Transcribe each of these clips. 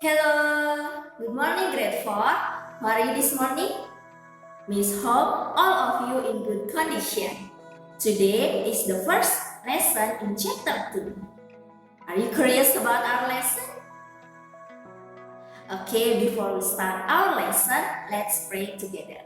Hello, good morning grade 4. How are you this morning? Miss hope all of you in good condition. Today is the first lesson in chapter 2. Are you curious about our lesson? Okay, before we start our lesson, let's pray together.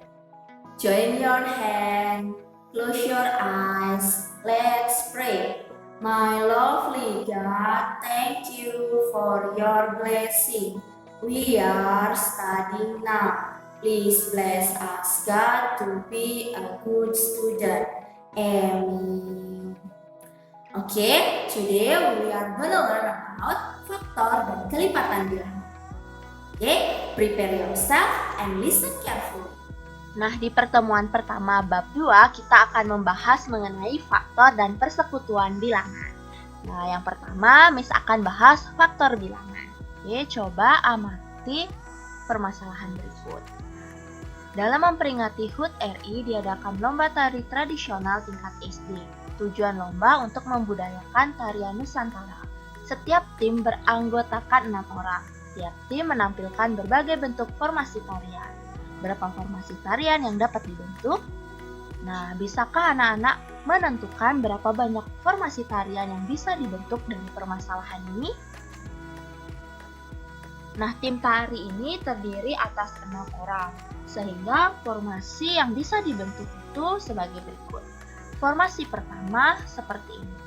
Join your hand, close your eyes, let's pray. My lovely God, thank you for your blessing. We are studying now. Please bless us, God, to be a good student. Amen. Okay, today we are gonna learn about faktor dan kelipatan bilangan. Okay, prepare yourself and listen carefully. Nah, di pertemuan pertama bab 2 kita akan membahas mengenai faktor dan persekutuan bilangan. Nah, yang pertama Miss akan bahas faktor bilangan. Oke, coba amati permasalahan berikut. Dalam memperingati HUT RI diadakan lomba tari tradisional tingkat SD. Tujuan lomba untuk membudayakan tarian Nusantara. Setiap tim beranggotakan 6 orang. Tiap tim menampilkan berbagai bentuk formasi tarian. Berapa formasi tarian yang dapat dibentuk? Nah, bisakah anak-anak menentukan berapa banyak formasi tarian yang bisa dibentuk dari permasalahan ini? Nah, tim tari ini terdiri atas 6 orang, sehingga formasi yang bisa dibentuk itu sebagai berikut. Formasi pertama seperti ini,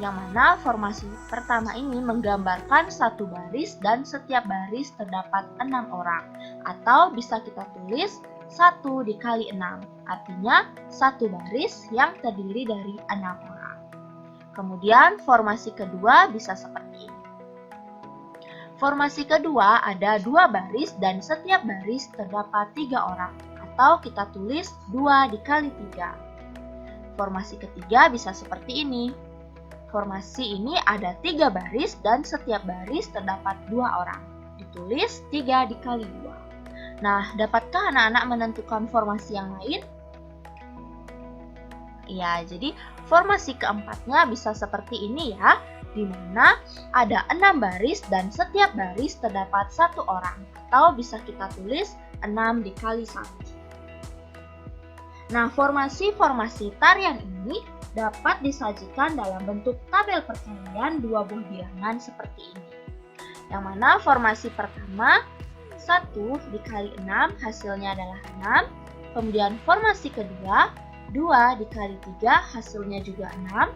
yang mana formasi pertama ini menggambarkan satu baris dan setiap baris terdapat 6 orang, atau bisa kita tulis 1 dikali 6, artinya satu baris yang terdiri dari 6 orang. Kemudian formasi kedua bisa seperti ini. Formasi kedua ada 2 baris dan setiap baris terdapat 3 orang, atau kita tulis 2 dikali 3. Formasi ketiga bisa seperti ini. Formasi ini ada 3 baris dan setiap baris terdapat 2 orang. Ditulis 3 dikali 2. Nah, dapatkah anak-anak menentukan formasi yang lain? Ya, jadi formasi keempatnya bisa seperti ini ya, di mana ada 6 baris dan setiap baris terdapat 1 orang, atau bisa kita tulis 6 dikali 1. Nah, formasi-formasi tarian ini dapat disajikan dalam bentuk tabel perkalian 2 buah bilangan seperti ini. Yang mana formasi pertama 1 dikali 6 hasilnya adalah 6. Kemudian formasi kedua 2 dikali 3 hasilnya juga 6.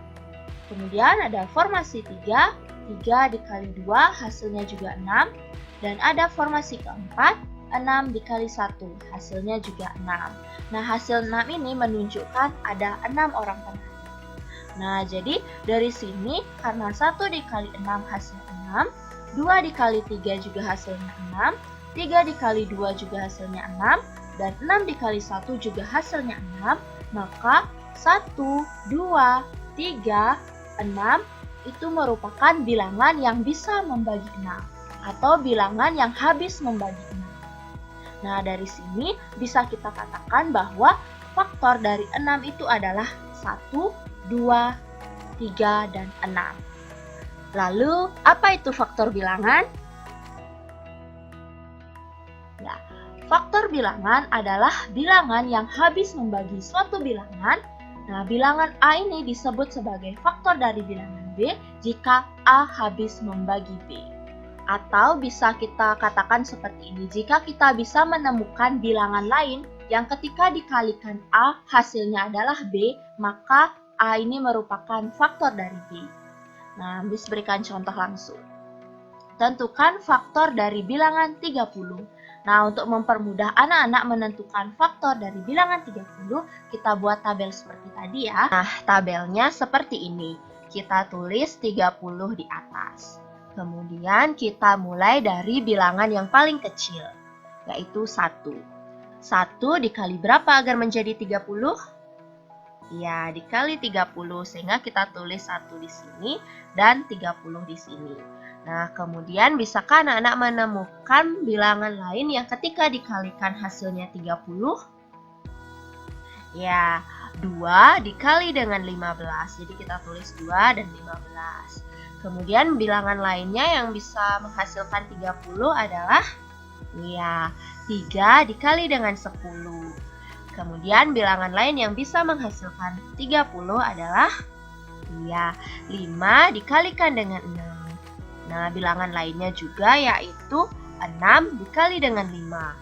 Kemudian ada formasi 3 dikali 2 hasilnya juga 6. Dan ada formasi keempat 6 dikali 1 hasilnya juga 6. Nah, hasil 6 ini menunjukkan ada 6 orang penari. Nah, jadi dari sini karena 1 dikali 6 hasil 6, 2 dikali 3 juga hasilnya 6, 3 dikali 2 juga hasilnya 6, dan 6 dikali 1 juga hasilnya 6, maka 1, 2, 3, 6 itu merupakan bilangan yang bisa membagi 6, atau bilangan yang habis membagi 6. Nah, dari sini bisa kita katakan bahwa faktor dari 6 itu adalah 1, 2, 3, dan 6. Lalu, apa itu faktor bilangan? Ya, faktor bilangan adalah bilangan yang habis membagi suatu bilangan. Nah, bilangan A ini disebut sebagai faktor dari bilangan B jika A habis membagi B. Atau bisa kita katakan seperti ini, jika kita bisa menemukan bilangan lain yang ketika dikalikan A hasilnya adalah B, maka A ini merupakan faktor dari B. Nah, Miss berikan contoh langsung. Tentukan faktor dari bilangan 30. Nah, untuk mempermudah anak-anak menentukan faktor dari bilangan 30, kita buat tabel seperti tadi ya. Nah, tabelnya seperti ini. Kita tulis 30 di atas. Kemudian kita mulai dari bilangan yang paling kecil, yaitu 1. 1 dikali berapa agar menjadi 30? Ya, dikali 30, sehingga kita tulis 1 di sini dan 30 di sini. Nah, kemudian bisakah anak-anak menemukan bilangan lain yang ketika dikalikan hasilnya 30? Ya, 2 dikali dengan 15. Jadi kita tulis 2 dan 15. Kemudian bilangan lainnya yang bisa menghasilkan 30 adalah 3 dikali dengan 10. Kemudian bilangan lain yang bisa menghasilkan 30 adalah 5 dikalikan dengan 6. Nah, bilangan lainnya juga yaitu 6 dikali dengan 5.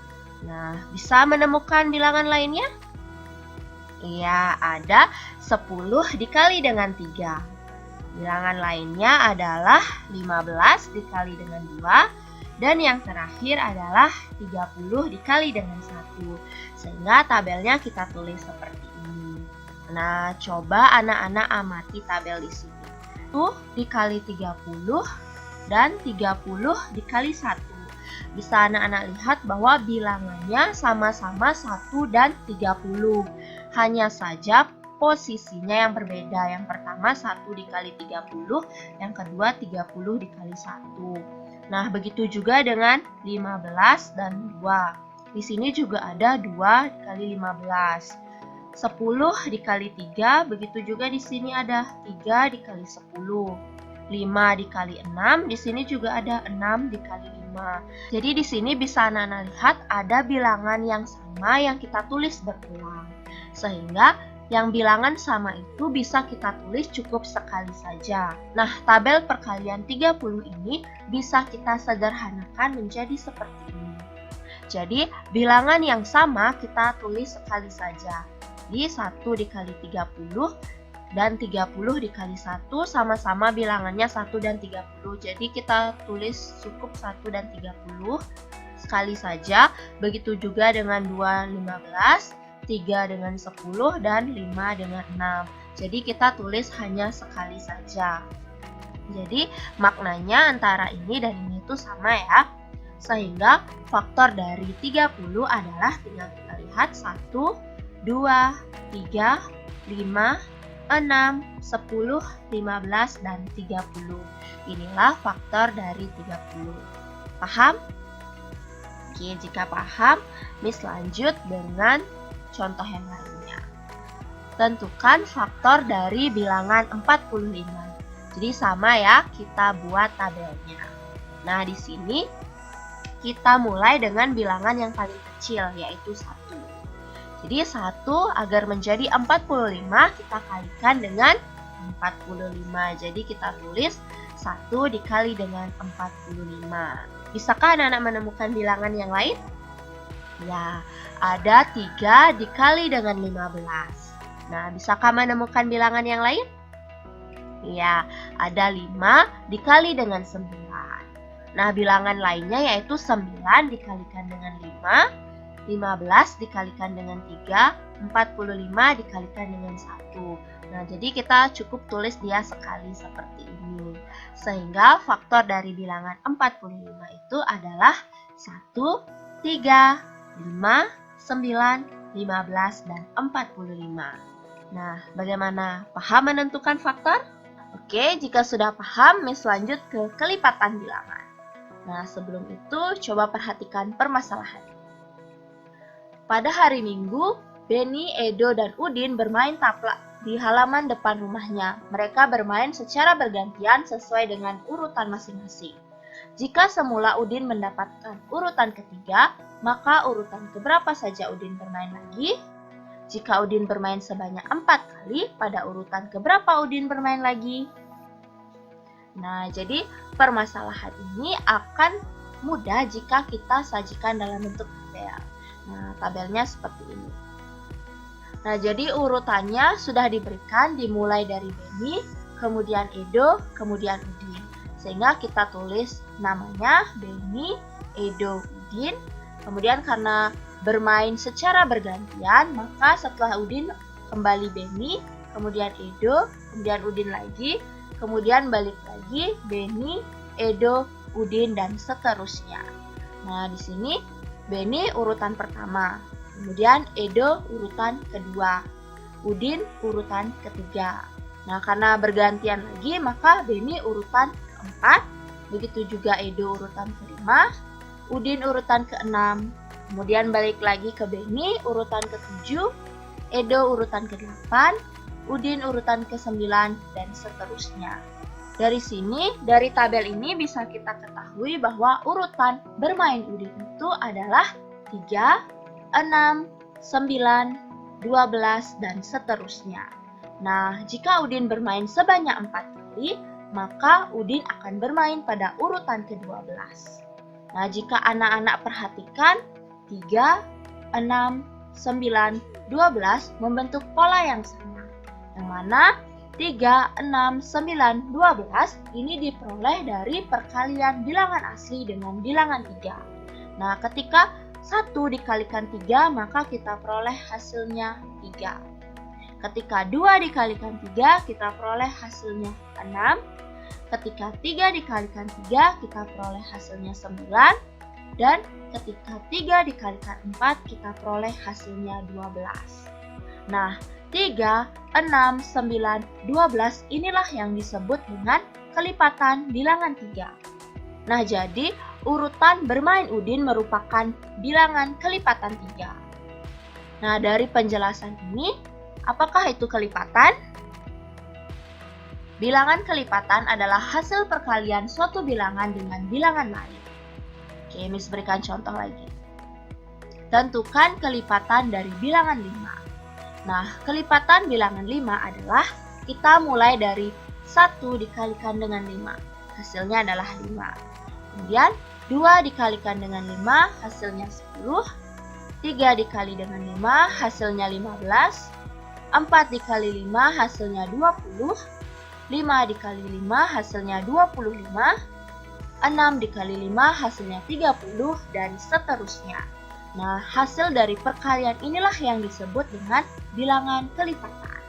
Nah, bisa menemukan bilangan lainnya? Ada 10 dikali dengan 3. Bilangan lainnya adalah 15 dikali dengan 2. Dan yang terakhir adalah 30 dikali dengan 1. Sehingga tabelnya kita tulis seperti ini. Nah, coba anak-anak amati tabel di sini. 1 dikali 30 dan 30 dikali 1. Bisa anak-anak lihat bahwa bilangannya sama-sama 1 dan 30. Hanya saja posisinya yang berbeda. Yang pertama 1 dikali 30, yang kedua 30 dikali 1. Nah, begitu juga dengan 15 dan 2. Di sini juga ada 2 dikali 15. 10 dikali 3, begitu juga di sini ada 3 dikali 10. 5 dikali 6, di sini juga ada 6 dikali 5. Jadi di sini bisa anak-anak lihat ada bilangan yang sama yang kita tulis berulang. Sehingga yang bilangan sama itu bisa kita tulis cukup sekali saja. Nah, tabel perkalian 30 ini bisa kita sederhanakan menjadi seperti ini. Jadi, bilangan yang sama kita tulis sekali saja. Di 1 dikali 30 dan 30 dikali 1 sama-sama bilangannya 1 dan 30. Jadi, kita tulis cukup 1 dan 30 sekali saja. Begitu juga dengan 2, 15. 3 dengan 10 dan 5 dengan 6. Jadi kita tulis hanya sekali saja. Jadi maknanya antara ini dan ini itu sama ya. Sehingga faktor dari 30 adalah tinggal kita lihat 1, 2, 3, 5, 6, 10, 15, dan 30. Inilah faktor dari 30. Paham? Oke, jika paham, Miss lanjut dengan contoh yang lainnya. Tentukan faktor dari bilangan 45. Jadi sama ya, kita buat tabelnya. Nah, di sini kita mulai dengan bilangan yang paling kecil, yaitu 1. Jadi 1 agar menjadi 45, kita kalikan dengan 45. Jadi kita tulis 1 dikali dengan 45. Bisakah anak-anak menemukan bilangan yang lain? Ya, ada 3 dikali dengan 15. Nah, bisakah menemukan bilangan yang lain? Ya, ada 5 dikali dengan 9. Nah, bilangan lainnya yaitu 9 dikalikan dengan 5, 15 dikalikan dengan 3, 45 dikalikan dengan 1. Nah, jadi kita cukup tulis dia sekali seperti ini. Sehingga faktor dari bilangan 45 itu adalah 1, 3, 5, 9, 15, dan 45. Nah, bagaimana? Paham menentukan faktor? Oke, jika sudah paham, Miss lanjut ke kelipatan bilangan. Nah, sebelum itu, coba perhatikan permasalahan. Pada hari Minggu, Benny, Edo, dan Udin bermain taplak di halaman depan rumahnya. Mereka bermain secara bergantian sesuai dengan urutan masing-masing. Jika semula Udin mendapatkan urutan ketiga, maka urutan keberapa saja Udin bermain lagi? Jika Udin bermain sebanyak 4 kali, pada urutan keberapa Udin bermain lagi? Nah, jadi permasalahan ini akan mudah jika kita sajikan dalam bentuk tabel. Nah, tabelnya seperti ini. Nah, jadi urutannya sudah diberikan dimulai dari Benny, kemudian Edo, kemudian Udin. Sehingga kita tulis namanya Benny, Edo, Udin. Kemudian karena bermain secara bergantian, maka setelah Udin kembali Benny, kemudian Edo, kemudian Udin lagi, kemudian balik lagi Benny, Edo, Udin, dan seterusnya. Nah, di sini Benny urutan pertama, kemudian Edo urutan kedua, Udin urutan ketiga. Nah, karena bergantian lagi, maka Benny urutan keempat, begitu juga Edo urutan kelima, Udin urutan keenam, kemudian balik lagi ke Benny urutan ke-7, Edo urutan ke-8, Udin urutan ke-9, dan seterusnya. Dari sini, dari tabel ini bisa kita ketahui bahwa urutan bermain Udin itu adalah 3, 6, 9, 12, dan seterusnya. Nah, jika Udin bermain sebanyak 4 kali, maka Udin akan bermain pada urutan ke-12. Nah, jika anak-anak perhatikan, 3, 6, 9, 12 membentuk pola yang sama. Yang mana 3, 6, 9, 12 ini diperoleh dari perkalian bilangan asli dengan bilangan 3. Nah, ketika 1 dikalikan 3, maka kita peroleh hasilnya 3. Ketika 2 dikalikan 3, kita peroleh hasilnya 6. Ketika 3 dikalikan 3, kita peroleh hasilnya 9. Dan ketika 3 dikalikan 4, kita peroleh hasilnya 12. Nah, 3, 6, 9, 12 inilah yang disebut dengan kelipatan bilangan 3. Nah, jadi urutan bermain Udin merupakan bilangan kelipatan 3. Nah, dari penjelasan ini, apakah itu kelipatan? Bilangan kelipatan adalah hasil perkalian suatu bilangan dengan bilangan lain. Oke, Miss berikan contoh lagi. Tentukan kelipatan dari bilangan 5. Nah, kelipatan bilangan 5 adalah kita mulai dari 1 dikalikan dengan 5. Hasilnya adalah 5. Kemudian 2 dikalikan dengan 5, hasilnya 10. 3 dikali dengan 5, hasilnya 15. 4 dikali 5, hasilnya 20. 5 dikali 5, hasilnya 25. 6 dikali 5, hasilnya 30, dan seterusnya. Nah, hasil dari perkalian inilah yang disebut dengan bilangan kelipatan.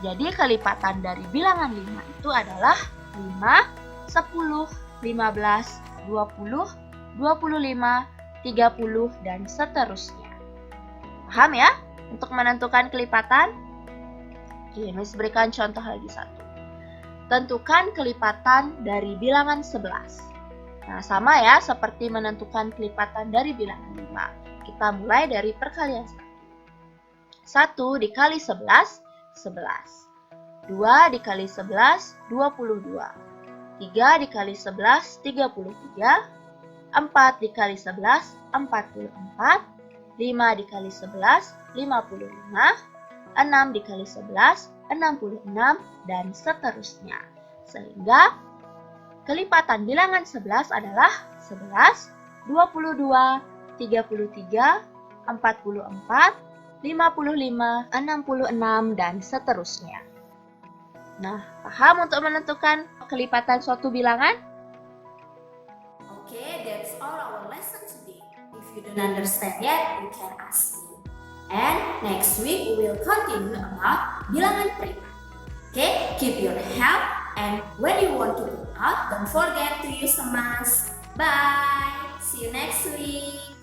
Jadi, kelipatan dari bilangan 5 itu adalah 5, 10, 15, 20, 25, 30, dan seterusnya. Paham ya? Untuk menentukan kelipatan? Oke, Miss berikan contoh lagi satu. Tentukan kelipatan dari bilangan 11. Nah, sama ya seperti menentukan kelipatan dari bilangan 5. Kita mulai dari perkalian 1. 1 dikali 11, 11. 2 dikali 11, 22. 3 dikali 11, 33. 4 dikali 11, 44. 5 dikali 11, 55. 6 dikali 11, 66, dan seterusnya. Sehingga kelipatan bilangan 11 adalah 11, 22, 33, 44, 55, 66, dan seterusnya. Nah, paham untuk menentukan kelipatan suatu bilangan? Okay, that's all our lesson today. If you don't understand yet, you can ask me. And next week, we will continue about bilangan prima. Okay, keep your health, and when you want to go out, don't forget to use a mask. Bye! See you next week!